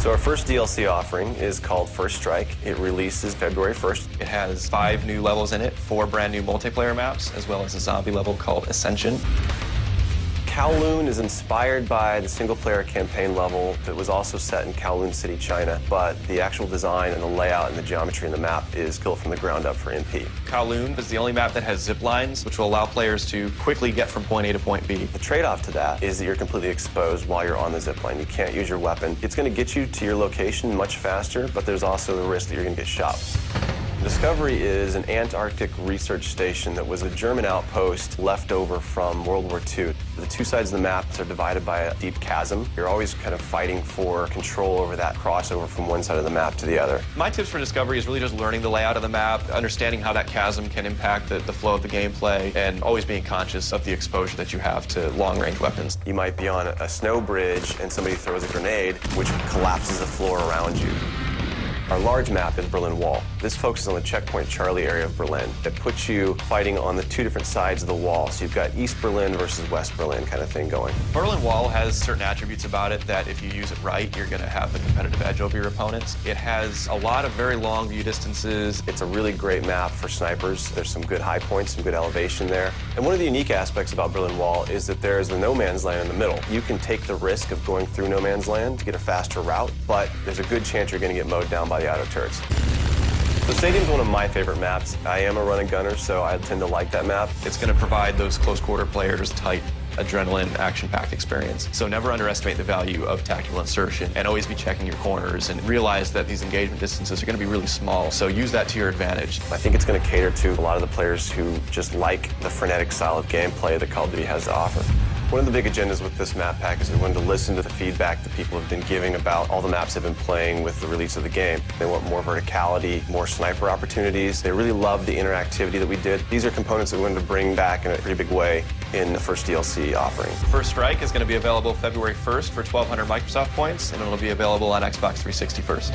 So our first DLC offering is called First Strike. It releases February 1st. It has 5 new levels in it, 4 brand new multiplayer maps, as well as a zombie level called Ascension. Kowloon is inspired by the single-player campaign level that was also set in Kowloon City, China, but the actual design and the layout and the geometry in the map is built from the ground up for MP. Kowloon is the only map that has zip lines, which will allow players to quickly get from point A to point B. The trade-off to that is that you're completely exposed while you're on the zip line. You can't use your weapon. It's going to get you to your location much faster, but there's also the risk that you're going to get shot. Discovery is an Antarctic research station that was a German outpost left over from World War II. The two sides of the map are divided by a deep chasm. You're always kind of fighting for control over that crossover from one side of the map to the other. My tips for Discovery is really just learning the layout of the map, understanding how that chasm can impact the flow of the gameplay, and always being conscious of the exposure that you have to long-range weapons. You might be on a snow bridge and somebody throws a grenade, which collapses the floor around you. Our large map is Berlin Wall. This focuses on the checkpoint Charlie area of Berlin. It puts you fighting on the two different sides of the wall. So you've got East Berlin versus West Berlin kind of thing going. Berlin Wall has certain attributes about it that if you use it right, you're going to have the competitive edge over your opponents. It has a lot of very long view distances. It's a really great map for snipers. There's some good high points, some good elevation there. And one of the unique aspects about Berlin Wall is that there's the no man's land in the middle. You can take the risk of going through no man's land to get a faster route, but there's a good chance you're going to get mowed down by the auto turrets. So Stadium's one of my favorite maps. I am a run and gunner, so I tend to like that map. It's going to provide those close quarter players tight adrenaline, action-packed experience. So never underestimate the value of tactical insertion, and always be checking your corners and realize that these engagement distances are going to be really small, so use that to your advantage. I think it's going to cater to a lot of the players who just like the frenetic style of gameplay that Call of Duty has to offer. One of the big agendas with this map pack is we wanted to listen to the feedback that people have been giving about all the maps they've been playing with the release of the game. They want more verticality, more sniper opportunities. They really love the interactivity that we did. These are components that we wanted to bring back in a pretty big way in the first DLC offering. First Strike is going to be available February 1st for 1,200 Microsoft points, and it'll be available on Xbox 360 first.